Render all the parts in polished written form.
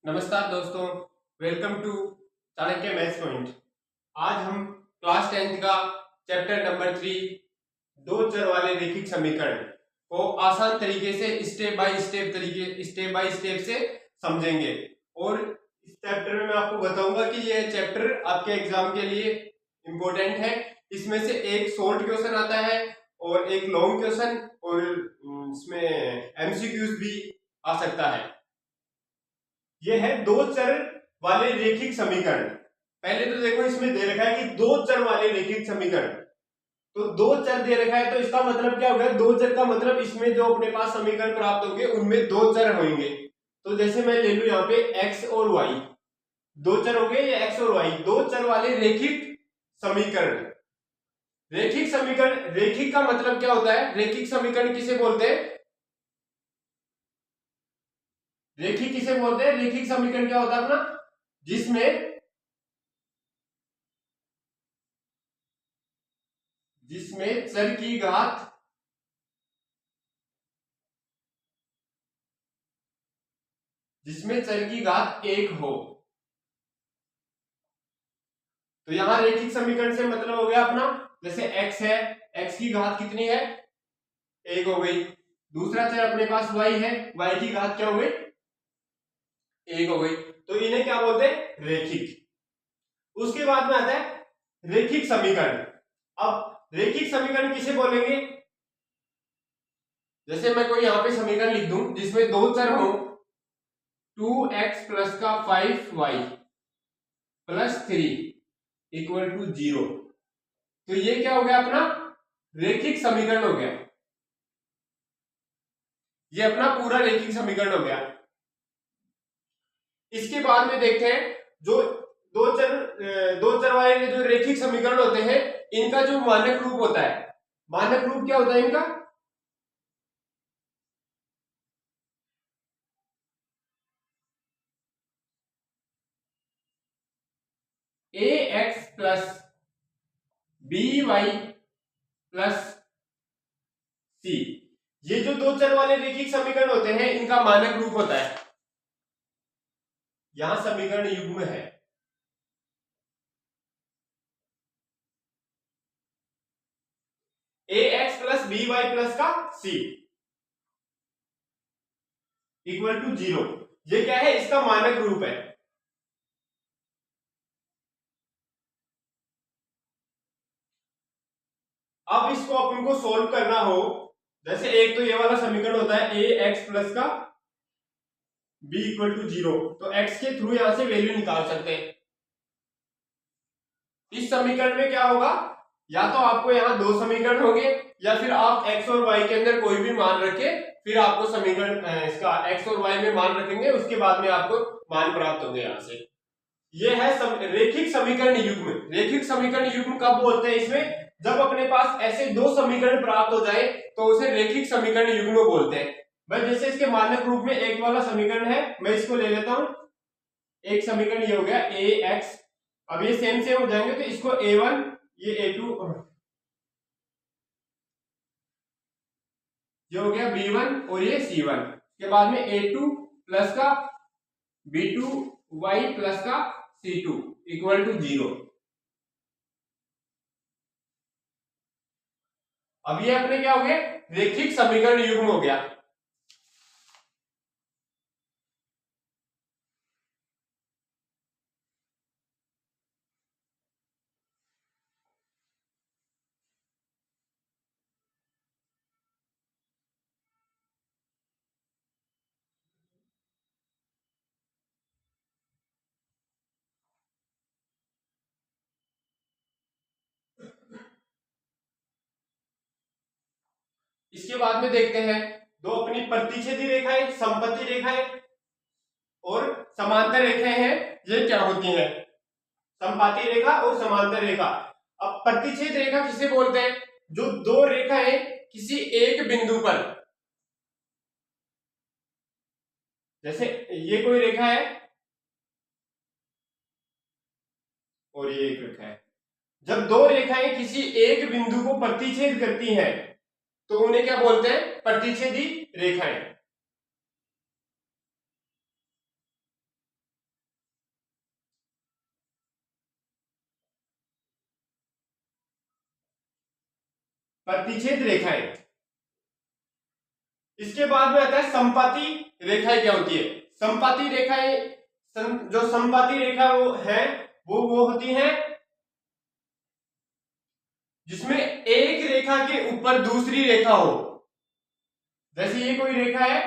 नमस्कार दोस्तों, welcome to Chanakya maths point. आज हम क्लास 10th का चैप्टर नंबर 3 दो चर वाले रैखिक समीकरण को आसान तरीके से स्टेप बाय स्टेप से समझेंगे। और इस चैप्टर में मैं आपको बताऊंगा कि यह चैप्टर आपके एग्जाम के लिए इम्पोर्टेंट है। इसमें से एक शॉर्ट क्वेश्चन आता है और एक लॉन्ग क्वेश्चन, और इसमें एमसीक्यूज भी आ सकता है। ये है दो चर वाले रैखिक समीकरण। पहले तो देखो, इसमें दे रखा है कि दो चर वाले रैखिक समीकरण। तो दो चर दे रखा है तो इसका मतलब क्या होगा? दो चर का मतलब इसमें जो अपने पास समीकरण प्राप्त होंगे उनमें दो चर होंगे। तो जैसे मैं ले लू यहाँ पे x और y, दो चर हो गए, ये x और y, दो चर वाले रैखिक समीकरण। रैखिक समीकरण, रैखिक का मतलब क्या होता है? रैखिक समीकरण किसे बोलते हैं? रैखिक किसे बोलते हैं? रैखिक समीकरण क्या होता है अपना? जिसमें चर की घात एक हो। तो यहां रैखिक समीकरण से मतलब हो गया अपना, जैसे x है, x की घात कितनी है? एक हो गई। दूसरा चर अपने पास y है, y की घात क्या हो गई? एक हो गई। तो इन्हें क्या बोलते हैं? रैखिक। उसके बाद में आता है रैखिक समीकरण। अब रैखिक समीकरण किसे बोलेंगे? जैसे मैं कोई यहां पे समीकरण लिख दूं जिसमें दो चर हो, 2x प्लस का 5y प्लस 3 इक्वल टू 0। तो ये क्या हो गया अपना? रैखिक समीकरण हो गया। ये अपना पूरा रैखिक समीकरण हो गया। इसके बाद में देखते हैं जो दो चर वाले जो रैखिक समीकरण होते हैं, इनका जो मानक रूप होता है। मानक रूप क्या होता है इनका? A x plus b y plus c. ये जो दो चर वाले रैखिक समीकरण होते हैं, इनका मानक रूप होता है। यहां समीकरण युग्म है। A x plus b y plus का सी इक्वल टू 0। ये क्या है? इसका मानक रूप है। अब इसको अपन को सोल्व करना हो, जैसे एक तो ये वाला समीकरण होता है ए एक्स प्लस का बी इक्वल टू 0, तो x के थ्रू यहां से वैल्यू निकाल सकते हैं। इस समीकरण में क्या होगा? या तो आपको यहाँ दो समीकरण होंगे, या फिर आप x और y के अंदर कोई भी मान रखे, फिर आपको समीकरण इसका x और y में मान रखेंगे, उसके बाद में आपको मान प्राप्त होंगे यहाँ से। यह है रैखिक समीकरण युग्म। रैखिक समीकरण युग्म कब बोलते हैं? इसमें जब अपने पास ऐसे दो समीकरण प्राप्त हो जाए तो उसे रैखिक समीकरण युग्म बोलते हैं। भाई जैसे इसके मानक रूप में एक वाला समीकरण है, मैं इसको ले लेता हूं। एक समीकरण ये हो गया ए एक्स, अब ये सेम सेम हो जाएंगे, तो इसको a1, ये a2, ये हो गया b1 और ये c1। के बाद में a2 प्लस का b2 y प्लस का c2 इक्वल टू 0। अब ये अपने क्या हो गए? रैखिक समीकरण युग्म हो गया। इसके बाद में देखते हैं दो अपनी प्रतिच्छेदी रेखाएं, समपति रेखाएं और समांतर रेखाएं हैं, ये क्या होती हैं? समपाती रेखा और समांतर रेखा। अब प्रतिच्छेद रेखा किसे बोलते हैं? जो दो रेखाएं किसी एक बिंदु पर, जैसे ये कोई रेखा है और ये एक रेखा है, जब दो रेखाएं किसी एक बिंदु को प्रतिच्छेद करती हैं तो उन्हें क्या बोलते हैं? प्रतिच्छेदी रेखाएं। प्रतिच्छेद रेखाएं। इसके बाद में आता है समपाती रेखाएं। क्या होती है समपाती रेखाएं? जो समपाती रेखा वो है वो होती है जिसमें एक रेखा के ऊपर दूसरी रेखा हो। जैसे ये कोई रेखा है,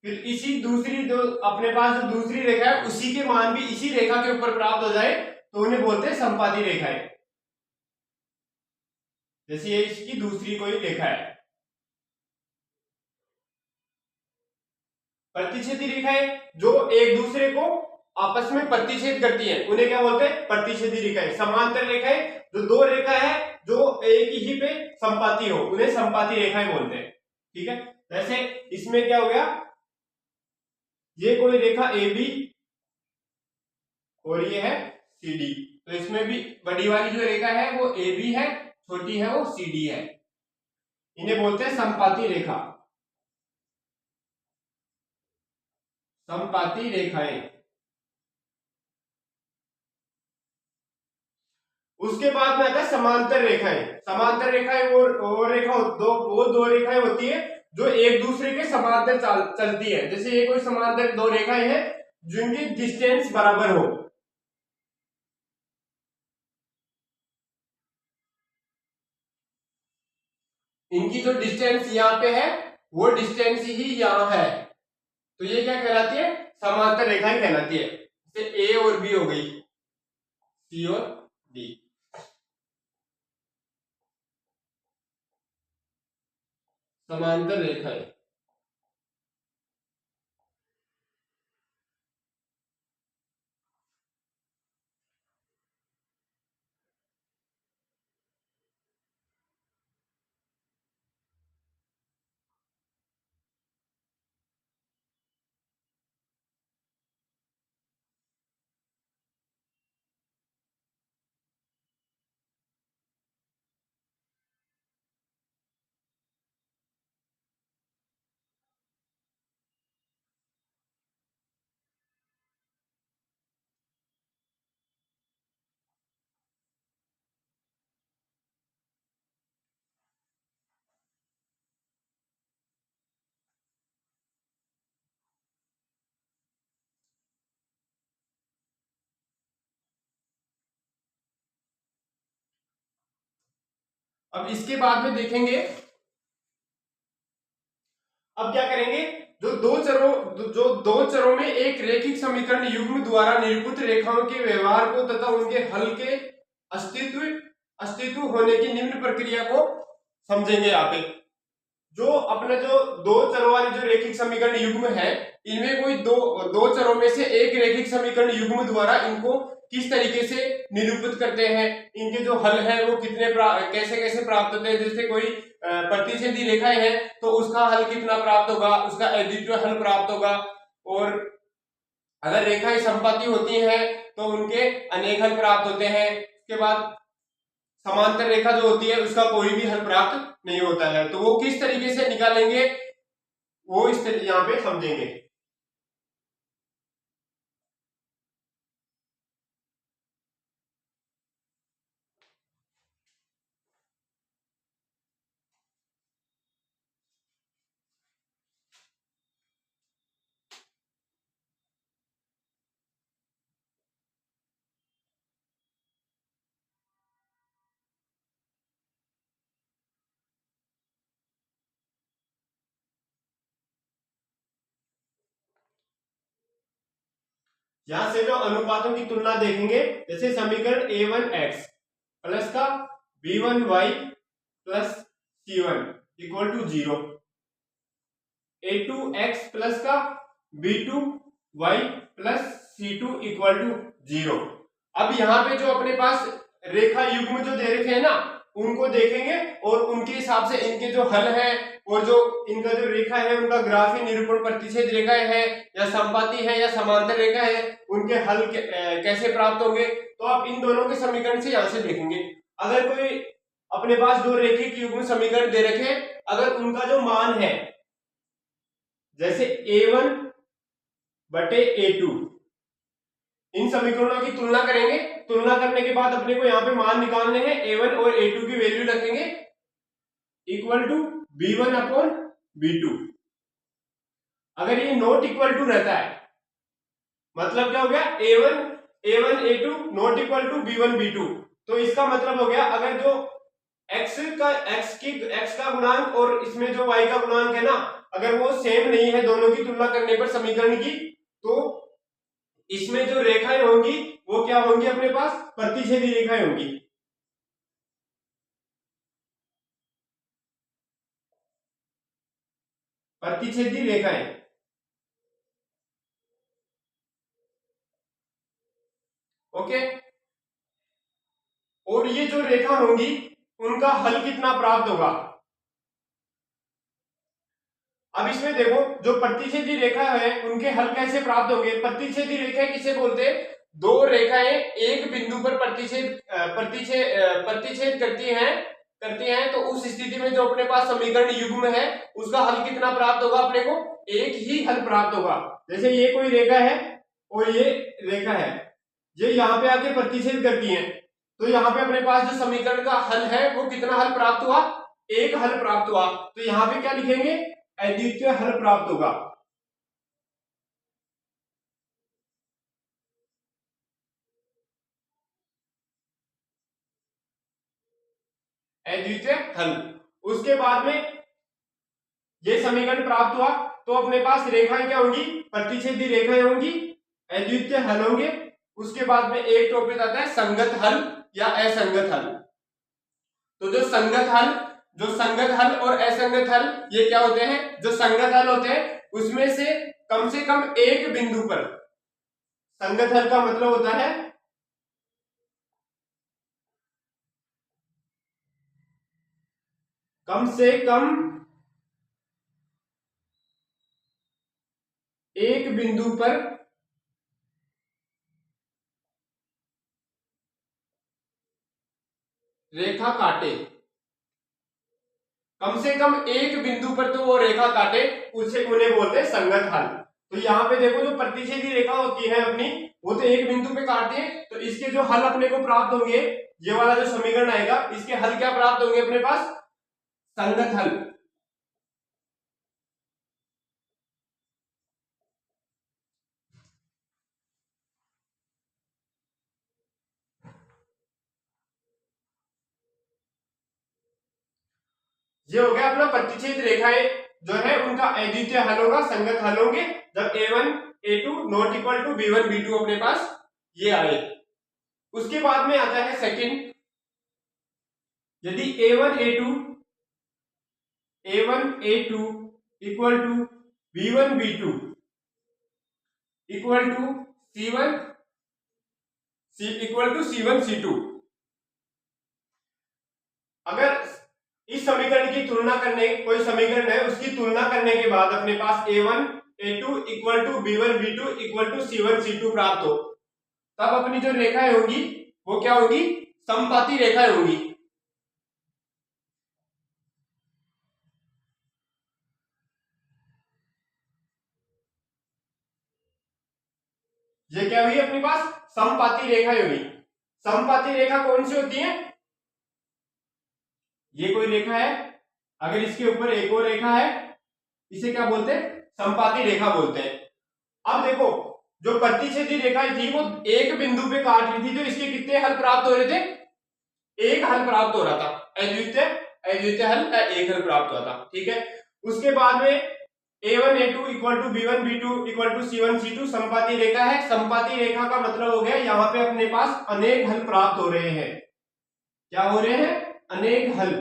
फिर इसी दूसरी जो अपने पास जो दूसरी रेखा है उसी के मान भी इसी रेखा के ऊपर प्राप्त हो जाए तो उन्हें बोलते हैं समपाती रेखाएं। जैसे ये इसकी दूसरी कोई रेखा है। प्रतिच्छेदी रेखाएं जो एक दूसरे को आपस में प्रतिच्छेद करती हैं उन्हें क्या बोलते हैं प्रतिच्छेदी रेखाएं। समांतर रेखाएं जो दो रेखा है जो एक ही पे संपाती हो उन्हें संपाती रेखाएं बोलते हैं। ठीक है, जैसे इसमें क्या हो गया, ये कोई रेखा ए बी और ये है सी डी, तो इसमें भी बड़ी वाली जो रेखा है वो ए बी है, छोटी है वो सी डी है। इन्हें बोलते हैं संपाती रेखा, समपाती रेखाएं। उसके बाद में आता है समांतर रेखाएं। समांतर रेखाएं वो रेखा वो दो रेखाएं होती है जो एक दूसरे के समांतर चलती है। जैसे ये कोई समांतर दो रेखाएं हैं जिनकी डिस्टेंस बराबर हो। इनकी जो डिस्टेंस यहाँ पे है वो डिस्टेंस ही यहाँ है, तो ये क्या कहलाती है समांतर रेखाएं कहलाती है। जैसे ए और बी हो गई, सी और डी। समांतर रेखाएं। अब इसके बाद में देखेंगे, अब क्या करेंगे, जो दो चरों में एक रैखिक समीकरण युग्म द्वारा निरूपित रेखाओं के व्यवहार को तथा उनके हल के अस्तित्व होने की निम्न प्रक्रिया को समझेंगे। यहाँ पे जो अपना जो दो चरों वाली जो रैखिक समीकरण युग्म है इनमें कोई दो चरों में से एक रैखिक समीकरण युग्म द्वारा इनको किस तरीके से निरूपित करते हैं, इनके जो हल है वो कैसे कैसे प्राप्त होते हैं। जैसे कोई प्रतिच्छेदी रेखाएं हैं तो उसका हल कितना प्राप्त होगा, उसका अद्वितीय हल प्राप्त होगा। और अगर रेखाएं संपाती होती हैं तो उनके अनेक हल प्राप्त होते हैं। उसके बाद समांतर रेखा जो होती है उसका कोई भी हल प्राप्त नहीं होता है। तो वो किस तरीके से निकालेंगे वो इस यहाँ पे समझेंगे। यहां से जो अनुपातों की तुलना देखेंगे, जैसे समीकरण a1x प्लस का b1y plus c1 equal to 0, a2x plus का b2y plus c2 equal to 0। अब यहाँ पे जो अपने पास रेखा युग्म जो दे रखे हैं ना उनको देखेंगे और उनके हिसाब से इनके जो हल है और जो इनका जो रेखा है उनका ग्राफीय निरूपण प्रतिच्छेद रेखाएं है या संपाती है या समांतर रेखा है उनके हल कैसे प्राप्त होंगे। तो आप इन दोनों के समीकरण से यहां से देखेंगे। अगर कोई अपने पास दो रेखिक युग्म समीकरण दे रखे हैं, अगर उनका जो मान है जैसे a1 बटे a2, इन समीकरणों की तुलना करेंगे। तुलना करने के बाद अपने को यहाँ पे मान निकालने हैं, a1 और a2 की वैल्यू रखेंगे equal to B1 upon B2। अगर ये नॉट इक्वल टू रहता है मतलब क्या हो गया, A1 A2 not equal to B1 B2। तो इसका मतलब हो गया अगर जो x का गुणांक और इसमें जो y का गुणांक है ना, अगर वो सेम नहीं है दोनों की तुलना करने पर समीकरण की, तो इसमें जो रेखाएं होंगी वो क्या होंगी, अपने पास प्रतिच्छेदी रेखाएं होंगी। प्रतिच्छेदी रेखाएं, ओके। और ये जो रेखा होंगी उनका हल कितना प्राप्त होगा। अब इसमें देखो जो प्रतिच्छेदी रेखा है उनके हल कैसे प्राप्त होंगे। प्रतिच्छेदी रेखाएं किसे बोलते हैं, दो रेखाएं एक बिंदु पर प्रतिच्छेद करती हैं तो उस स्थिति में जो अपने पास समीकरण युग्म है उसका हल कितना प्राप्त होगा, अपने को एक ही हल प्राप्त होगा। जैसे ये कोई रेखा है और ये रेखा है, ये यहाँ पे आके प्रतिच्छेद करती है, तो यहाँ पे अपने पास जो समीकरण का हल है वो कितना हल प्राप्त हुआ, एक हल प्राप्त हुआ। तो यहाँ पे क्या लिखेंगे, अद्वितीय हल प्राप्त होगा। अद्वितीय हल। उसके बाद में ये समीकरण प्राप्त हुआ तो अपने पास रेखाएं क्या होंगी, प्रतिच्छेदी रेखाएं होंगी, अद्वितीय हल होंगे। उसके बाद में एक टॉपिक आता है संगत हल या असंगत हल। तो जो संगत हल और असंगत हल ये क्या होते हैं, जो संगत हल होते हैं उसमें से कम एक बिंदु पर, संगत हल का मतलब होता है कम से कम एक बिंदु पर रेखा काटे, कम से कम एक बिंदु पर तो वो रेखा काटे, उन्हें बोलते हैं संगत हल। तो यहाँ पे देखो जो प्रतिच्छेदी रेखा होती है अपनी, वो तो एक बिंदु पे काटती है, तो इसके जो हल अपने को प्राप्त होंगे, ये वाला जो समीकरण आएगा इसके हल क्या प्राप्त होंगे अपने पास, संगत हल। ये हो गया अपना प्रतिच्छेद रेखाएं जो है उनका अद्वितीय हल होगा, संगत हल होंगे जब A1 A2 not equal to B1 B2 अपने पास ये आए। उसके बाद में आता है सेकंड, यदि A1 A2 equal to B1 B2 equal to C1 C2, अगर इस समीकरण की तुलना करने, कोई समीकरण है उसकी तुलना करने के बाद अपने पास A1 A2 equal to B1 B2 equal to C1 C2 प्राप्त हो, तब अपनी जो रेखाएं होंगी वो क्या होगी, समपाती रेखाएं होंगी। ये क्या हुई अपने पास, समपाती रेखाएं हुई। समपाती रेखा कौन सी होती है, ये कोई रेखा है, अगर इसके ऊपर एक और रेखा है, इसे क्या बोलते हैं, समपाती रेखा बोलते हैं। अब देखो जो प्रतिच्छेदी रेखाएं थी वो एक बिंदु पे काट रही थी, तो इसके कितने हल प्राप्त हो रहे थे, एक हल प्राप्त हो रहा था, अद्वितीय हल का एक हल प्राप्त हुआ था, ठीक है। उसके बाद में A1 A2 equal to B1 B2 equal to C1 C2 समपाती रेखा है। समपाती रेखा का मतलब हो गया यहाँ पे अपने पास अनेक हल प्राप्त हो रहे हैं, क्या हो रहे हैं, अनेक हल।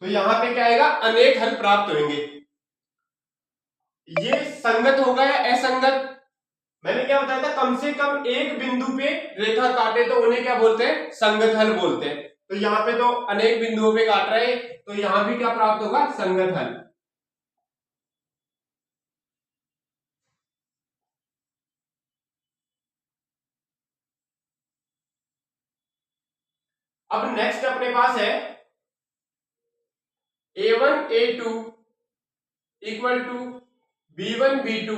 तो यहां पे क्या आएगा, अनेक हल प्राप्त होंगे। ये संगत होगा या असंगत, मैंने क्या बताया था, कम से कम एक बिंदु पे रेखा काटे तो उन्हें क्या बोलते हैं, संगत हल बोलते हैं। तो यहाँ पे तो अनेक बिंदुओं पे काट रहे हैं, तो यहां भी क्या प्राप्त होगा, संगत हल। अब नेक्स्ट अपने पास है A1 A2 equal to B1 B2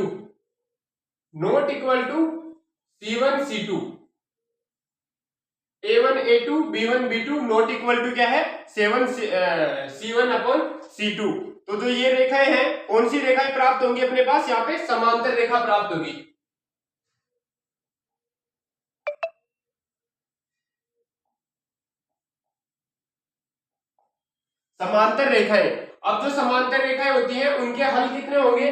not equal to C1 C2, A1 A2 B1 B2 not equal to क्या है C1 अपॉन C2। तो जो ये रेखाएं हैं कौन सी रेखाएं प्राप्त होंगी अपने पास, यहाँ पे समांतर रेखा प्राप्त होगी। समांतर रेखाएं, अब जो समांतर रेखाएं होती हैं उनके हल कितने होंगे,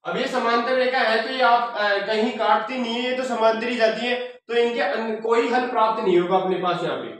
अब ये समांतर रेखा है तो ये आप कहीं काटती नहीं है, ये तो समांतर ही जाती है, तो इनके कोई हल प्राप्त नहीं होगा अपने पास यहाँ पे।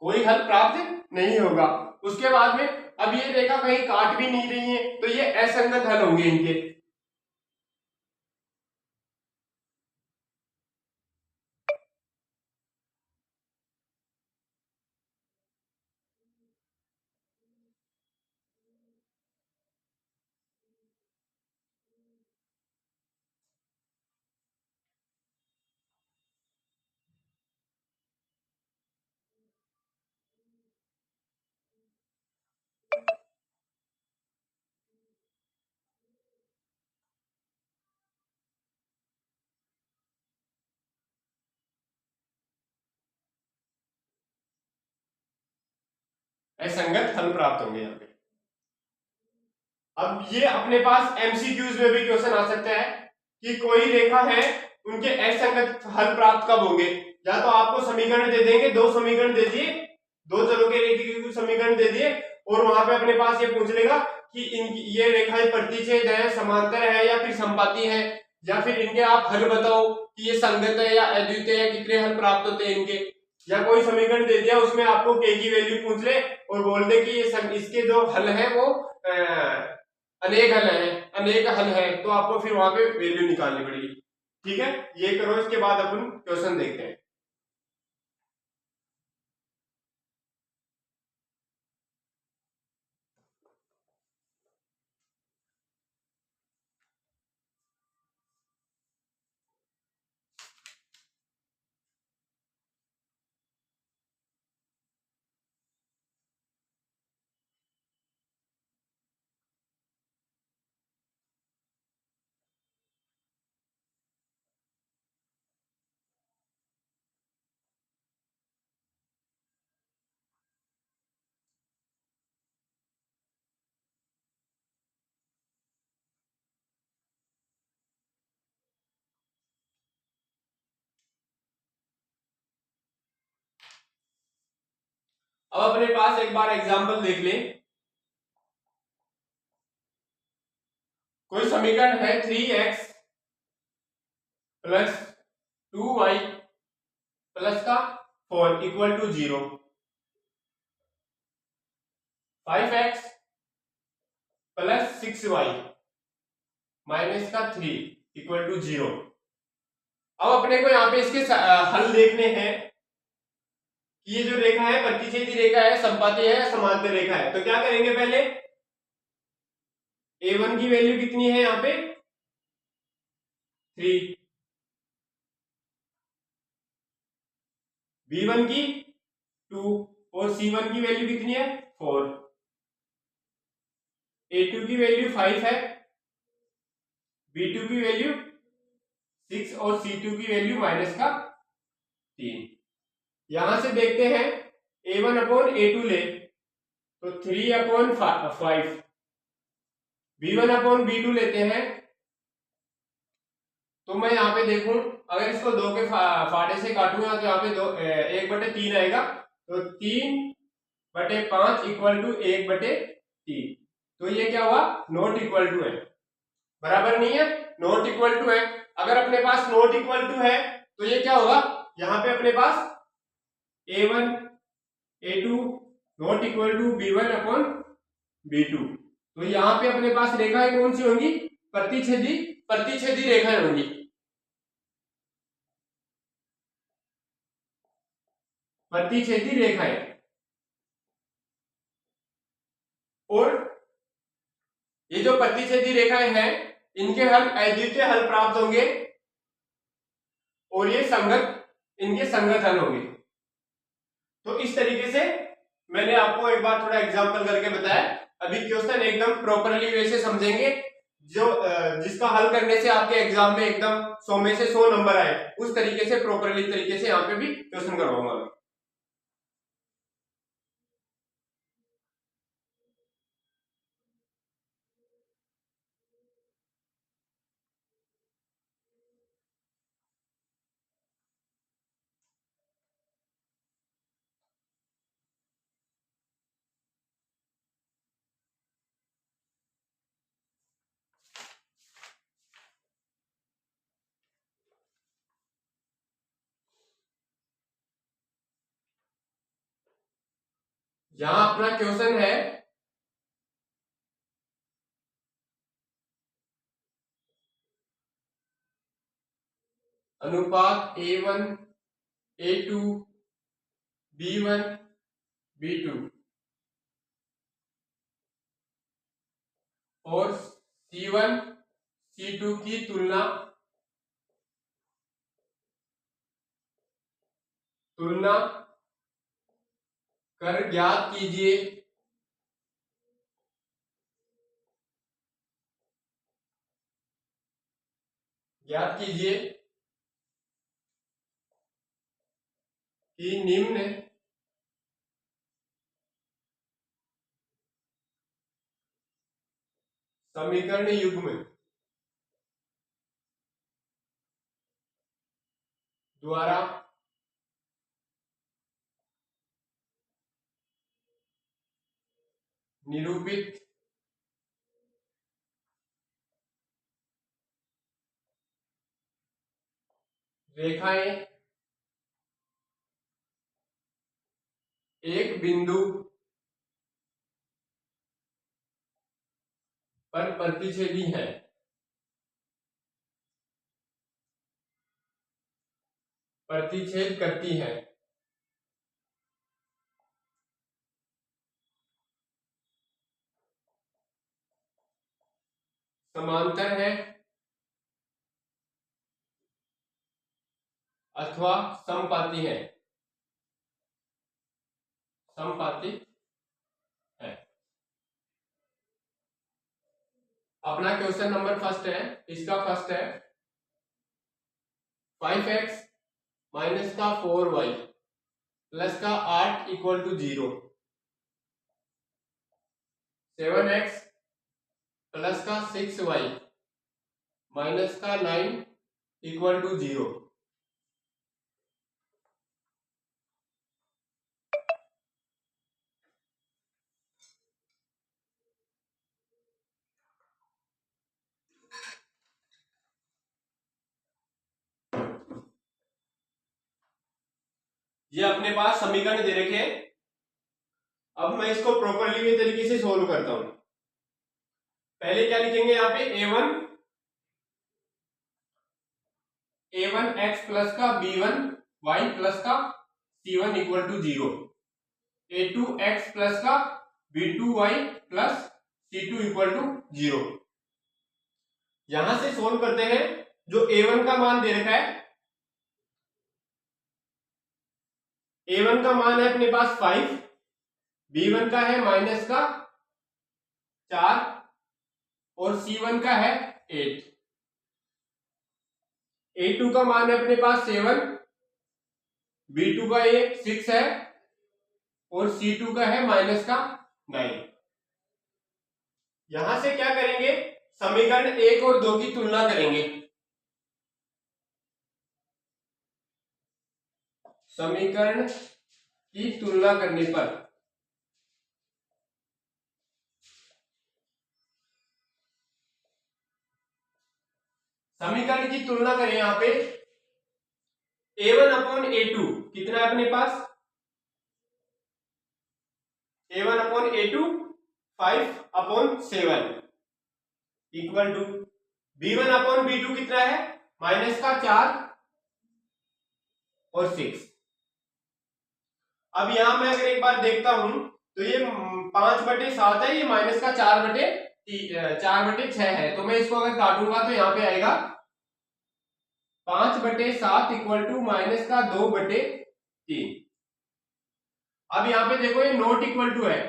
कोई हल प्राप्त नहीं होगा। उसके बाद में अब ये रेखा कहीं काट भी नहीं रही है तो ये असंगत हल होंगे इनके। असंगत हल प्राप्त होंगे यहाँ पे। अब ये अपने पास एमसीक्यूज में भी क्वेश्चन आ सकता है कि कोई रेखा है उनके असंगत हल प्राप्त कब होंगे। या तो आपको समीकरण दे देंगे, दो समीकरण दे दिए, दो चरों के रेखीय के समीकरण दे दिए और वहां पे अपने पास ये पूछ लेगा कि इनकी ये रेखाएं प्रतिच्छेद है, समांतर है या फिर संपाती है, या फिर इनके आप हल बताओ कि ये संगत है या अद्वितीय है, कितने हल प्राप्त होते हैं इनके। या कोई समीकरण दे दिया उसमें आपको के की वैल्यू पूछ ले और बोल दे कि ये इसके जो हल है वो अनेक हल है, अनेक हल है, तो आपको फिर वहां पे वैल्यू निकालनी पड़ेगी। ठीक है, ये करो, इसके बाद अपन क्वेश्चन देखते हैं। अब अपने पास एक बार एग्जांपल देख ले। कोई समीकरण है 3x प्लस 2y प्लस का 4 equal to 0, 5x plus 6y minus का 3 इक्वल टू 0। अब अपने को यहाँ पे इसके हल देखने हैं कि ये जो रेखा है प्रतिच्छेदी रेखा है, संपाती है या समांतर रेखा है। तो क्या करेंगे, पहले a1 की वैल्यू कितनी है यहाँ पे 3, b1 की 2 और c1 की वैल्यू कितनी है 4, a2 की वैल्यू 5 है, b2 की वैल्यू 6 और c2 की वैल्यू माइनस का 3। यहां से देखते हैं a1 अपॉन a2 ले तो 3 अपॉन 5, b1 अपॉन b2 लेते हैं तो मैं यहाँ पे देखूं अगर इसको 2 के फाड़े से काटूंगा तो यहाँ पे 1/3 आएगा, तो 3/5 इक्वल टू 1/3। तो ये क्या हुआ, नॉट इक्वल टू है, बराबर नहीं है, नॉट इक्वल टू है। अगर अपने पास नॉट इक्वल टू है तो ये क्या होगा, यहाँ पे अपने पास a1 a2 not equal to b1 upon b2। तो यहाँ पे अपने पास रेखाएं कौन सी होंगी, प्रतिच्छेदी प्रतिच्छेदी रेखाएं होंगी। प्रतिच्छेदी रेखाएं, ये जो प्रतिच्छेदी रेखाएं हैं इनके हल अद्वितीय हल प्राप्त होंगे और ये इनके संगत हल होंगे। तो इस तरीके से मैंने आपको एक बार थोड़ा एग्जांपल करके बताया। अभी क्वेश्चन एकदम प्रॉपरली वैसे समझेंगे जो जिसका हल करने से आपके एग्जाम में एकदम 100 में से 100 नंबर आए, उस तरीके से प्रॉपरली तरीके से यहाँ पे भी क्वेश्चन करवाऊंगा। यहाँ अपना क्वेश्चन है अनुपात A1 A2 B1 B2 और C1 C2 की तुलना कर ज्ञात कीजिए कि निम्न समीकरण युग्म द्वारा निरूपित रेखाएं एक बिंदु पर प्रतिच्छेदी है। प्रतिच्छेद करती है। समांतर है अथवा समपाती है। अपना क्वेश्चन नंबर फर्स्ट है, इसका फर्स्ट है 5x माइनस का 4y प्लस का 8 इक्वल टू 0, 7x प्लस का 6y माइनस का 9 इक्वल टू 0। ये अपने पास समीकरण दे रखे हैं। अब मैं इसको प्रॉपरली वे तरीके से सोल्व करता हूं। पहले क्या लिखेंगे यहाँ पे a1 x प्लस का b1 y प्लस का c1 equal to 0, a2 x plus का b2 y plus c2 equal to 0। यहां से सोल्व करते हैं। जो a1 का मान दे रखा है, a1 का मान है अपने पास 5, b1 का है माइनस का 4 और c1 का है 8, a2 का मान है अपने पास 7, b2 का ये 6 है और c2 का है माइनस का 9। यहां से क्या करेंगे, समीकरण 1 और 2 की तुलना करेंगे। समीकरण की तुलना करने पर समीकरण की तुलना करें। यहां पे a1 अपॉन a2 कितना है अपने पास, a1 upon a2 5 upon 7 equal to b1 upon b2 कितना है माइनस का 4 और 6। अब यहां मैं अगर एक बार देखता हूं तो ये 5/7 है, ये माइनस का 4/7 4/6 है, तो मैं इसको अगर काटूंगा तो यहाँ पे आएगा 5/7 इक्वल टू माइनस का 2/3। अब यहाँ पे देखो ये नॉट इक्वल टू है,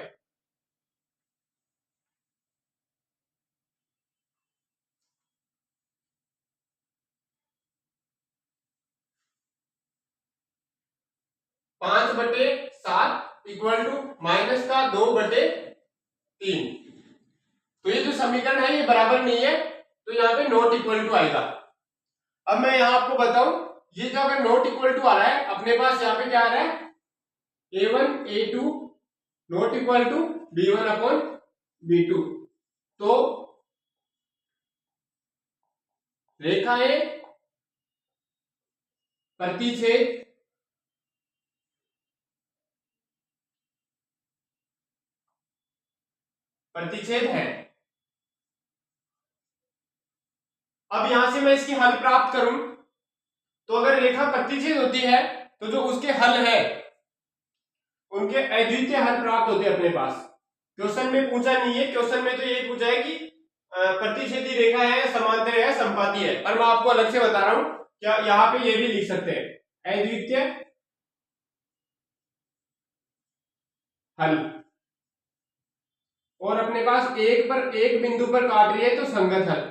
5/7 इक्वल टू माइनस का 2/3। तो ये जो समीकरण है ये बराबर नहीं है, तो यहाँ पे नॉट इक्वल टू आएगा। अब मैं यहाँ आपको बताऊं, ये जो अगर नॉट इक्वल टू आ रहा है अपने पास यहाँ पे क्या आ रहा है, a1 a2 not equal to b1 upon b2। तो रेखाएं प्रतिच्छेद प्रतिच्छेद है। अब यहां से मैं इसकी हल प्राप्त करूं, तो अगर रेखा प्रतिच्छेद होती है तो जो उसके हल है उनके अद्वितीय हल प्राप्त होते हैं अपने पास। क्वेश्चन में पूछा नहीं है, क्वेश्चन में तो यही पूछा है कि प्रतिच्छेदी रेखा है, समांतर है, संपाती है, पर मैं आपको अलग से बता रहा हूं, क्या यहाँ पे ये भी लिख सकते हैं अद्वितीय हल, और अपने पास एक बिंदु पर काट रही है तो संगत हल।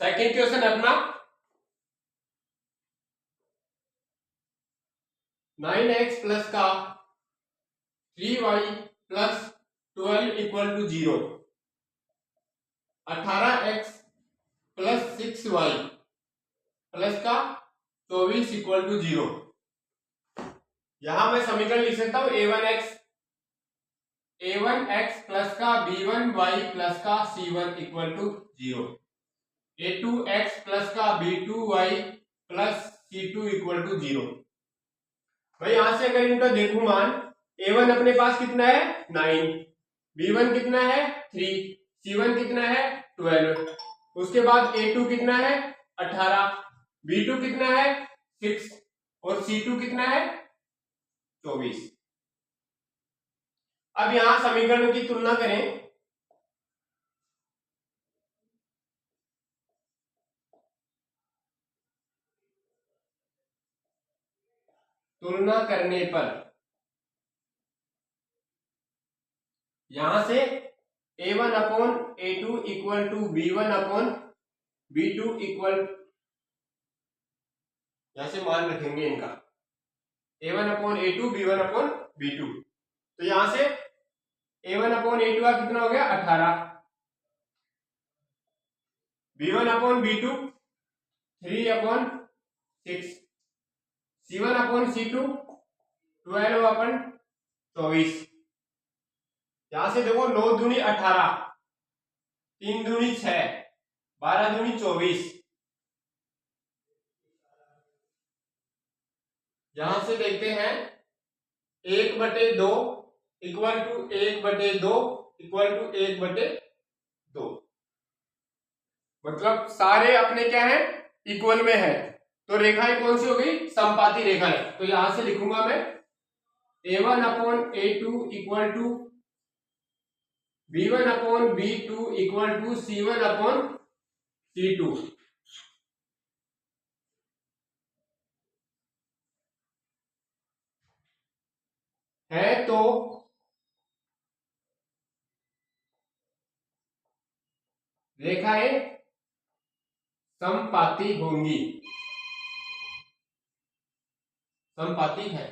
सेकंड क्वेश्चन अपना 9x प्लस का 3y plus 12 equal to 0, 18x plus 6y plus का 24 इक्वल टू 0। यहां मैं समीकरण लिख सकता हूं a1x प्लस का b1y प्लस का c1 equal to 0, a2x plus का b2y plus c2 equal to 0। भाई यहां से अगर इनका देखूं मान, a1 अपने पास कितना है 9, b1 कितना है 3, c1 कितना है 12, उसके बाद a2 कितना है 18, b2 कितना है 6 और c2 कितना है 24। अब यहां समीकरण की तुलना करें, तुलना करने पर यहां से a1 upon a2 equal to b1 upon b2 equal, यहां से मान रखेंगे इनका a1 upon a2 b1 upon b2, तो यहां से a1 अपॉन a2 का कितना हो गया 18, b1 upon b2 3 upon 6, c1 upon c2 12 upon 24। यहां से देखो 9 दूनी 18, 3 दूनी 6, 12 दूनी 24। यहां से देखते हैं 1/2 इक्वल टू 1/2 इक्वल टू 1/2, मतलब सारे अपने क्या है इक्वल में है, तो रेखाएं कौन सी हो गई समपाती रेखा है। तो यहां से लिखूंगा मैं a1 upon a2 equal to b1 upon b2 equal to c1 upon c2। है तो रेखाएं समपाती होंगी, समपाती है।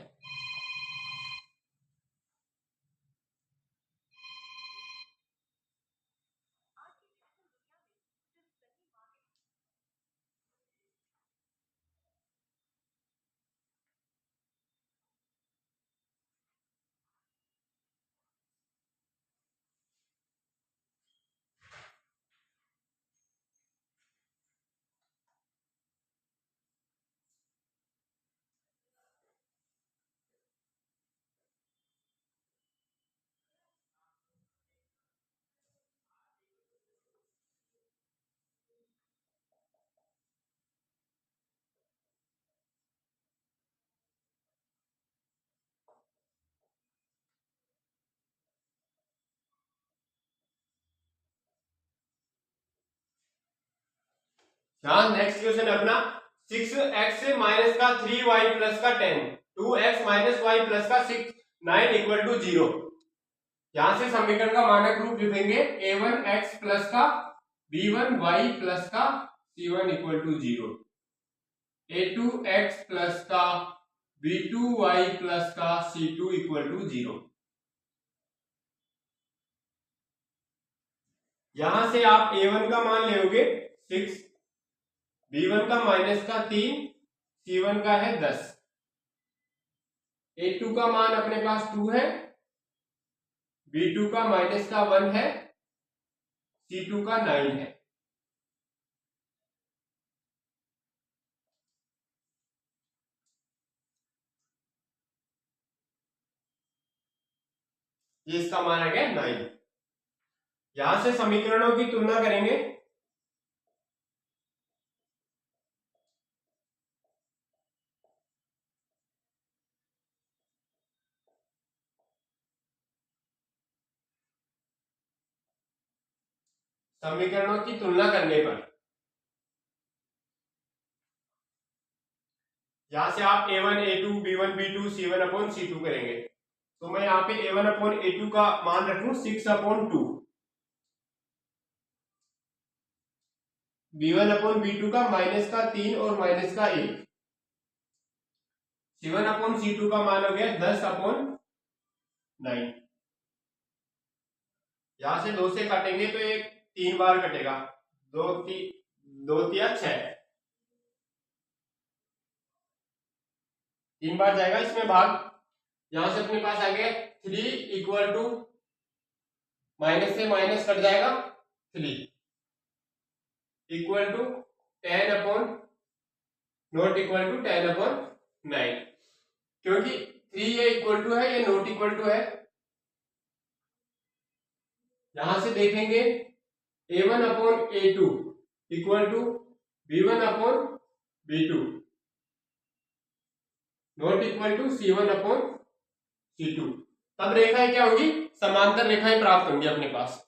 यहाँ नेक्स्ट क्वेश्चन अपना 6x माइनस का 3y प्लस का 10, 2x माइनस वाई प्लस का 6, 9 इक्वल टू 0। यहां से समीकरण का मानक रूप लिखेंगे a1x प्लस का b1y प्लस का c1 equal to 0, a2x plus का b2y प्लस का c2 इक्वल टू 0। यहां से आप a1 का मान लोगे 6, b1 का माइनस का 3, c1 का है 10, a2 का मान अपने पास 2 है, b2 का माइनस का 1 है, c2 का 9 है। ये इसका मान आ गया 9। यहां से समीकरणों की तुलना करेंगे। समीकरणों की तुलना करने पर यहां से आप a1 a2 b1 b2 c1 upon c2 करेंगे। तो मैं यहाँ पे a1 अपॉन a2 का मान रखूं 6 अपॉन 2, b1 अपॉन b2 का माइनस का 3 और माइनस का 1, c1 अपॉन c2 का मान हो गया 10 अपॉन 9। यहां से 2 से काटेंगे तो ये 3 बार कटेगा, 2 तिया 6, 3 बार जाएगा इसमें भाग। यहां से अपने पास आ गया 3 इक्वल टू माइनस से माइनस कट जाएगा 3 equal to 10 upon not equal to 10 upon 9, क्योंकि 3 ये इक्वल टू है, ये नॉट इक्वल टू है। यहां से देखेंगे a1 upon a2 equal to b1 upon b2 not equal to c1 upon c2। तब रेखाएं क्या होंगी, समांतर रेखाएं प्राप्त होंगी अपने पास।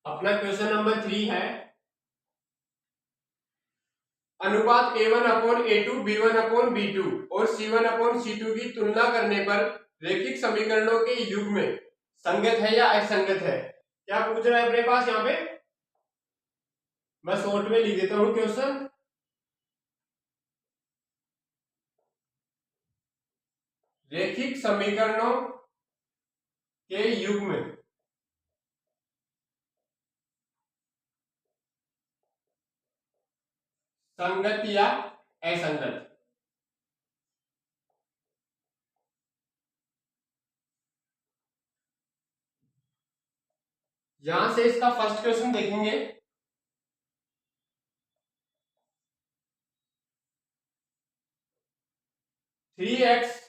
अपना क्वेश्चन नंबर 3 है, अनुपात a1 upon a2 b1 upon b2 और c1 अपॉन c2 की तुलना करने पर रैखिक समीकरणों के युग्म संगत है या असंगत है। क्या पूछ रहा है अपने पास यहाँ पे, मैं शॉर्ट में लिख देता हूं क्वेश्चन। रैखिक समीकरणों के युग्म संगत या असंगत। यहां से इसका फर्स्ट क्वेश्चन देखेंगे। थ्री एक्स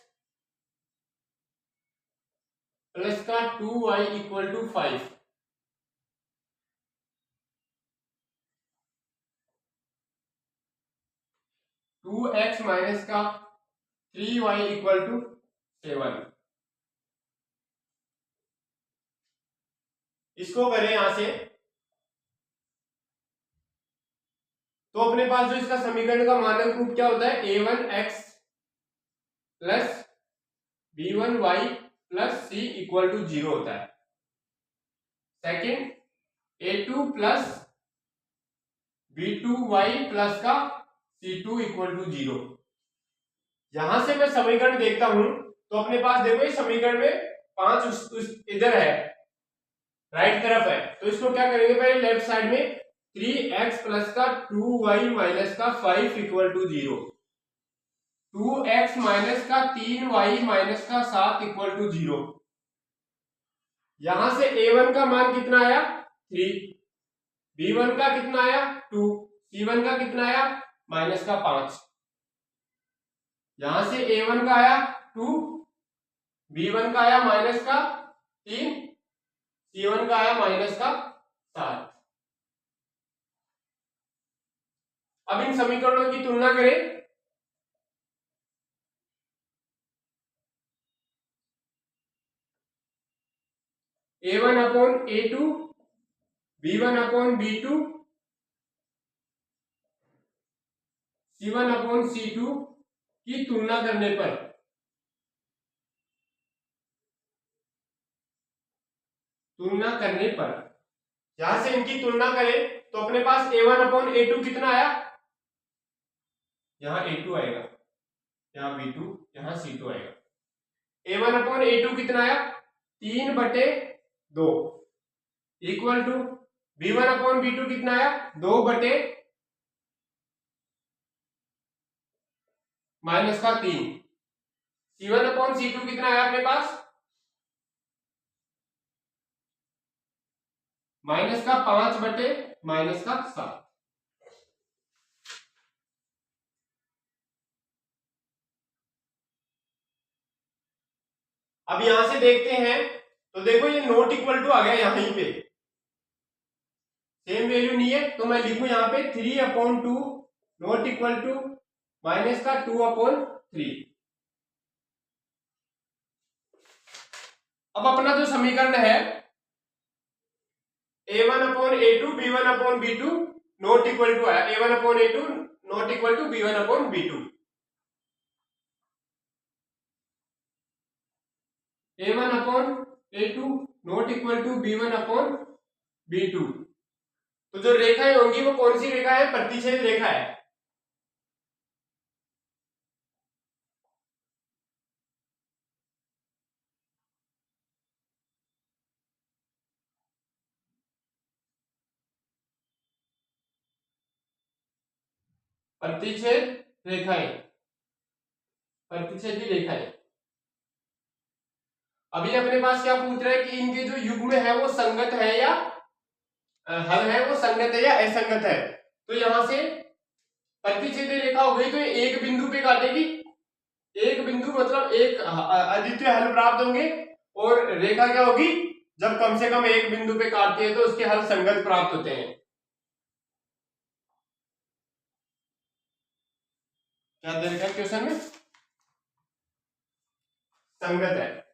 प्लस का 2y equal to 5 2x minus का 3y इक्वल टू 7। इसको करें यहां से तो अपने पास जो इसका समीकरण का मानक रूप क्या होता है, a1x plus b1y plus c equal to 0 होता है। Second, a2 plus b2y plus का c2 इक्वल टू 0। यहां से मैं समीकरण देखता हूं तो अपने पास देखो इस समीकरण में 5 इधर है, राइट तरफ है, तो इसको क्या करेंगे, पहले लेफ्ट साइड में 3x प्लस का 2y माइनस का 5 इक्वल टू 0, 2x माइनस का 3y माइनस का 7 इक्वल टू 0। यहां से a1 का मान कितना आया 3, b1 का कितना आया 2, c1 का कितना आया माइनस का 5। यहां से a1 का आया 2, b1 का आया माइनस का 3, c1 का आया माइनस का 7। अब इन समीकरणों की तुलना करें। a1 upon a2, b1 upon b2, c1 upon c2 की तुलना करने पर यहां से इनकी तुलना करें तो अपने पास a1 अपॉन a2 कितना आया, यहां a2 आएगा, यहां b2, यहां c2 आएगा। a1 अपॉन a2 कितना आया 3/2 equal to b1 upon b2 कितना आया 2/-3 c1 अपॉन c2 कितना आया अपने पास -5/-7। अब यहां से देखते हैं तो देखो ये नॉट इक्वल टू आ गया, यहीं पे सेम वैल्यू नहीं है तो मैं लिखूं यहां पे 3/2 नॉट इक्वल टू -2/3। अब अपना जो समीकरण है a1 upon a2 b1 upon b2 not equal to आया, a1 upon a2 not equal to b1 upon b2, a1 upon a2 not equal to b1 upon b2। तो जो रेखाएं होंगी वो कौन सी रेखा है, प्रतिच्छेद रेखा है। प्रतिच्छेद रेखाएं, प्रतिच्छेदी रेखाएं। अभी अपने पास क्या पूछ रहा है कि इनके जो युग्म है वो संगत है या हल है वो संगत है या असंगत है। तो यहां से प्रतिच्छेदी रेखा हो गई तो ये एक बिंदु पे काटेगी, एक बिंदु मतलब एक अद्वितीय हल प्राप्त होंगे, और रेखा क्या होगी जब कम से कम एक बिंदु पे काटती है तो उसके हल संगत प्राप्त होते हैं। क्या दे रखा है क्वेश्चन में, संगत है।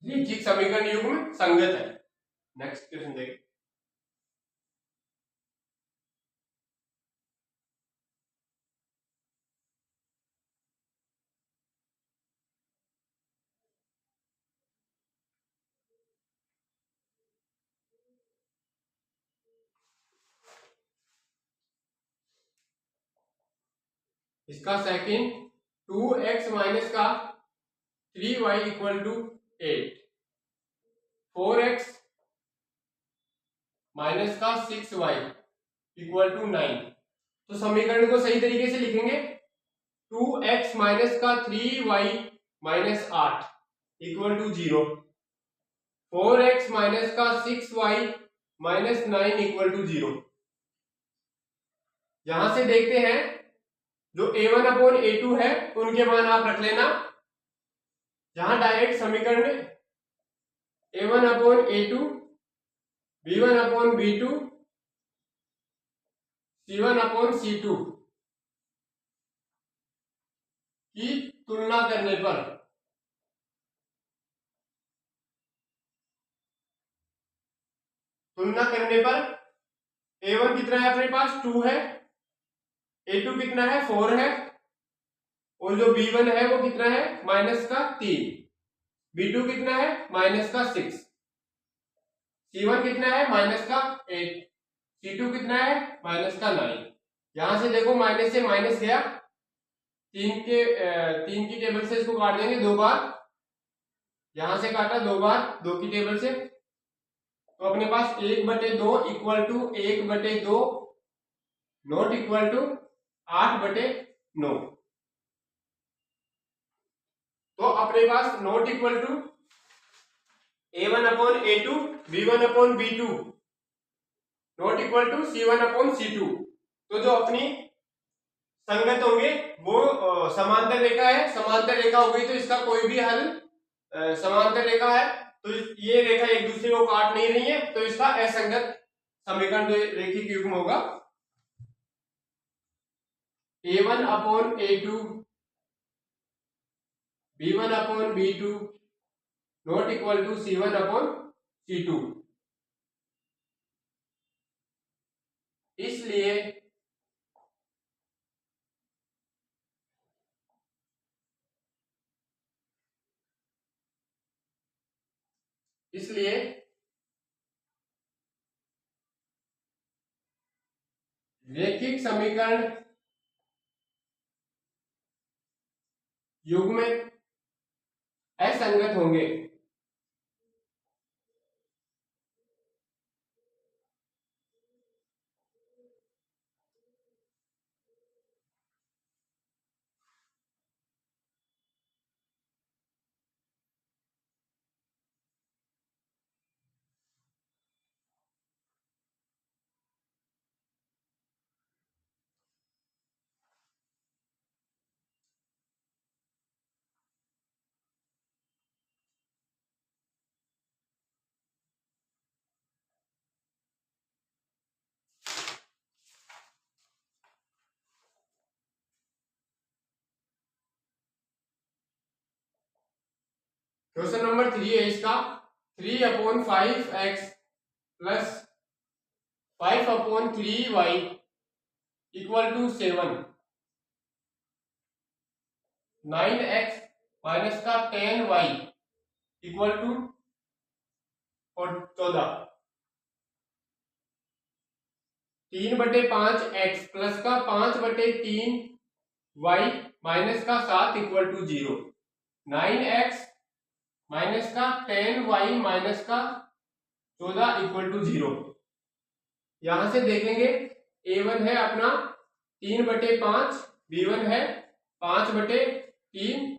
रैखिक समीकरण युग्म संगत है। नेक्स्ट क्वेश्चन देखिए। इसका सेकंड 2x माइनस का 3y equal to 8, 4x minus का 6y इक्वल टू 9। तो समीकरण को सही तरीके से लिखेंगे 2x माइनस का 3y minus 8 equal to 0, 4x minus का 6y माइनस 9 इक्वल टू 0। यहां से देखते हैं जो a1 अपॉन a2 है उनके मान आप रख लेना। जहां डायरेक्ट समीकरण में a1 upon a2, b1 upon b2, c1 upon c2 की तुलना करने पर a1 कितना है अपने पास 2 है, a2 कितना है 4 है, और जो b1 है वो कितना है माइनस का 3, b2 कितना है माइनस का 6, c1 कितना है माइनस का 8, c2 कितना है माइनस का 9। यहां से देखो माइनस से माइनस गया, 3 की टेबल से इसको काट देंगे 2 बार, यहां से काटा 2 बार 2 की टेबल से, तो अपने पास 1/2 equal to 1/2 not equal to 8/9। तो अपने पास not equal to a1 upon a2, b1 upon b2 not equal to c1 upon c2। तो जो अपनी संगत होंगे वो समांतर रेखा है, समांतर रेखा हो गई तो इसका कोई भी हल समांतर रेखा है तो ये रेखा एक दूसरे को काट नहीं रही है, तो इसका असंगत समीकरण जो रेखिक युग्म होगा a1 upon a2, b1 upon b2 not equal to c1 upon c2। इसलिए रेखिक समीकरण युग्म असंगत होंगे। क्वेश्चन नंबर 3 है इसका 3/5x plus 5/3y equal to 7, 9x minus का 10y equal to 14, 3/5x plus का 5/3y माइनस का 7 इक्वल टू 0, 9x माइनस का 10y माइनस का 14 इक्वल टू 0। यहां से देखेंगे a1 है अपना 3/5, b1 है 5/3,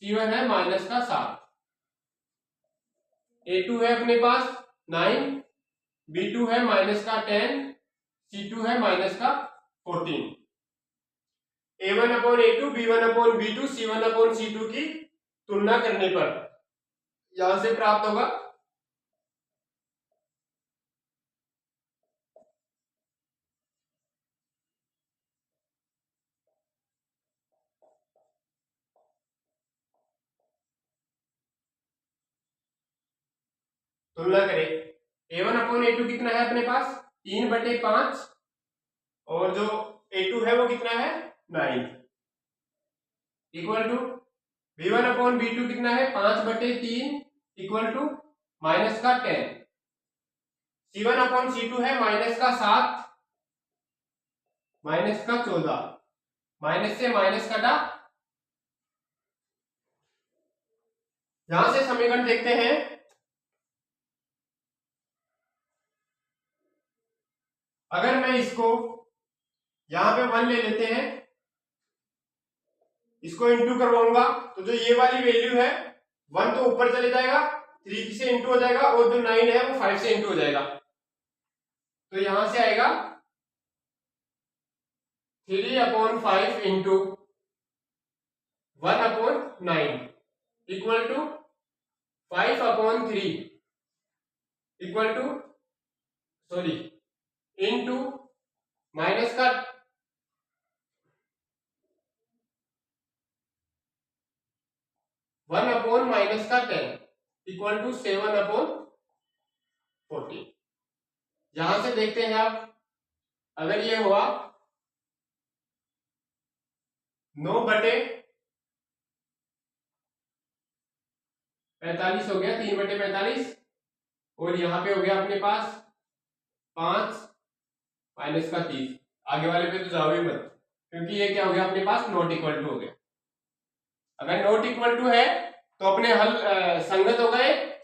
c1 है माइनस का 7, a2 है अपने पास 9, b2 है माइनस का 10, c2 है माइनस का 14। a1 upon a2, b1 upon b2, c1 upon c2 की तुलना करने पर यहां से प्राप्त होगा तुलना करें a1 अपॉन a2 कितना है अपने पास 3/5 और जो a2 है वो कितना है 9 equal to b1 upon b2 कितना है 5/3 इक्वल टू माइनस का 10, c1 अपॉन c2 है माइनस का 7 माइनस का 14। माइनस से माइनस कटा। यहां से समीकरण देखते हैं। अगर मैं इसको यहां पे 1 ले लेते हैं, इसको इंटू करवाऊंगा तो जो ये वाली वैल्यू है 1 तो ऊपर चले जाएगा, 3 से इंटू हो जाएगा, और जो 9 है वो 5 से इंटू हो जाएगा। तो यहां से आएगा 3/5 into 1/9 equal to 5/3 equal to, sorry, into minus का 1/-10 इक्वल टू 7/14। यहां से देखते हैं आप, अगर ये हुआ 9/45 हो गया, 3/45, और यहां पे हो गया अपने पास 5 माइनस का 30। आगे वाले पे तो जाओ ही मत, क्योंकि ये क्या हो गया अपने पास, नॉट इक्वल टू हो गया। अगर नॉट इक्वल टू है तो अपने हल संगत हो गए।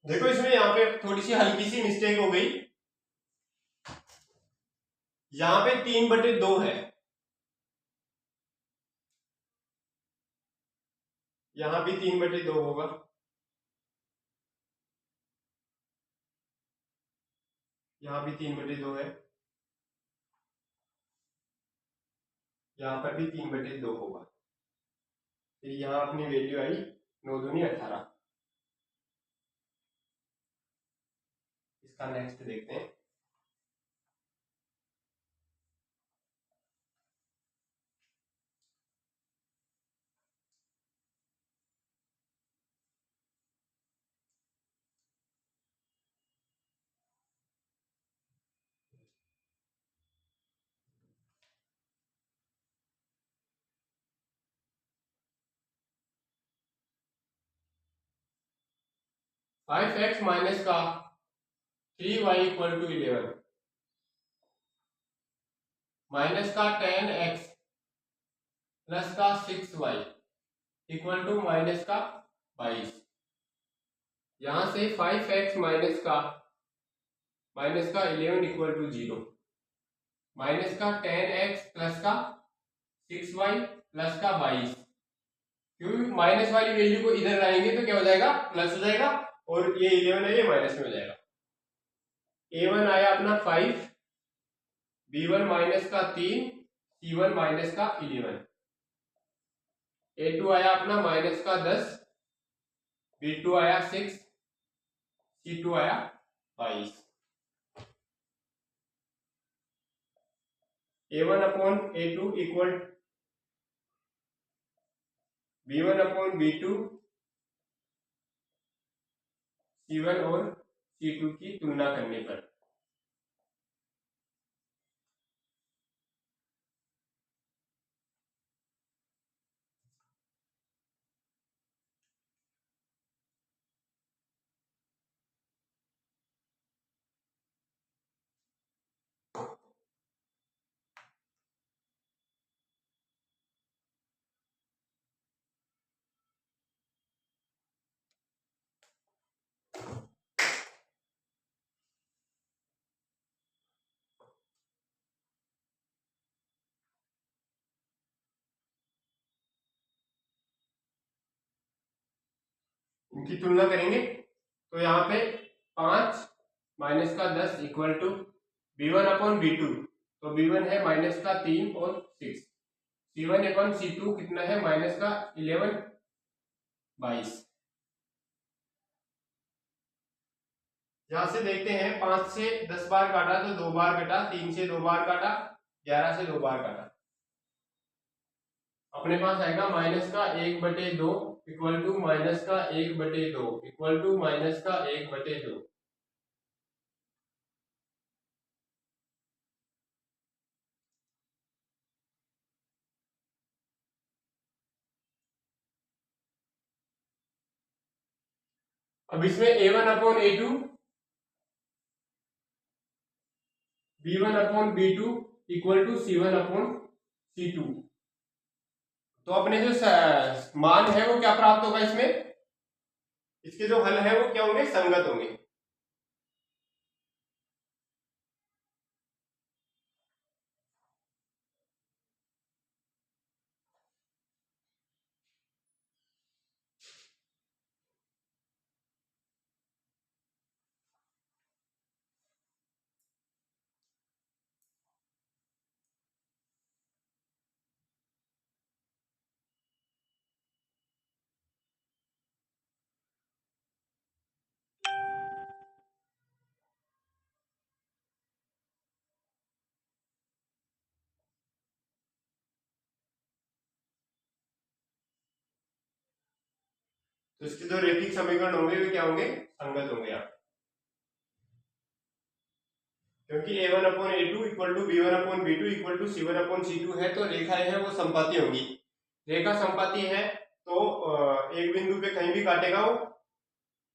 देखो इसमें यहाँ पे थोड़ी सी हल्की सी मिस्टेक हो गई। यहाँ पे 3/2 है, यहाँ भी 3/2 होगा। यहाँ भी 3/2 है, यहाँ पर भी 3/2 होगा। फिर यहाँ अपनी वैल्यू आई 9 दूनी 18। इसका नेक्स्ट देखते हैं। फाइव एक्स माइनस का 3y इक्वल टू 11 माइनस का 10x प्लस का 6y इक्वल टू माइनस का 22। यहां से 5x माइनस का 11 इक्वल टू 0, माइनस का 10x प्लस का 6y प्लस का 22। क्योंकि माइनस वाली वैल्यू को इधर लाएंगे तो क्या हो जाएगा, प्लस हो जाएगा, और ये 11 है, ये माइनस में हो जाएगा। a1 आया अपना 5, b1 माइनस का 3, c1 माइनस का 11, a2 आया अपना माइनस का 10, b2 आया 6, c2 आया 22। a1/a2 इक्वल b1/b2, c1 और c2 की तुलना करने पर। इनकी तुलना करेंगे तो यहाँ पे 5 माइनस का 10 equal to b1 upon b2, तो b1 है माइनस का 3 और 6, c1 अपॉन c2 कितना है माइनस का 11 22। यहां से देखते हैं 5 से 10 बार काटा तो 2 बार कटा, 3 से 2 बार काटा, 11 से 2 बार काटा, अपने पास आएगा माइनस का 1/2 इक्वल टू माइनस का 1/2 इक्वल टू माइनस का 1/2। अब इसमें a1 upon a2, b1 upon b2 equal to c1 upon c2, तो अपने जो मान है वो क्या प्राप्त होगा इसमें, इसके जो हल है वो क्या होंगे, संगत होंगे। तो इसके जो रैखिक समीकरण होंगे वे क्या होंगे, संगत होंगे यहाँ, क्योंकि a1 upon a2 equal to b1 upon b2 equal to c1 upon c2 है, तो रेखाएं है वो संपाती होंगी। रेखा संपाती है तो एक बिंदु पे कहीं भी काटेगा वो,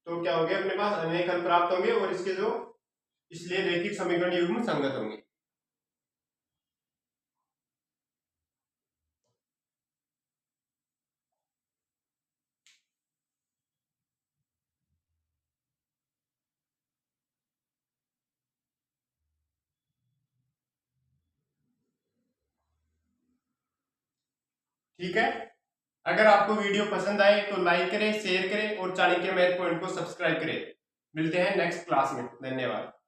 तो क्या होंगे अपने पास अनेक हल प्राप्त होंगे और इसके जो इसलिए रैखिक समीकरण युग्म संगत होंगे। ठीक है, अगर आपको वीडियो पसंद आए तो लाइक करें, शेयर करें और चाणक्य मैथ पॉइंट को सब्सक्राइब करें। मिलते हैं नेक्स्ट क्लास में, धन्यवाद।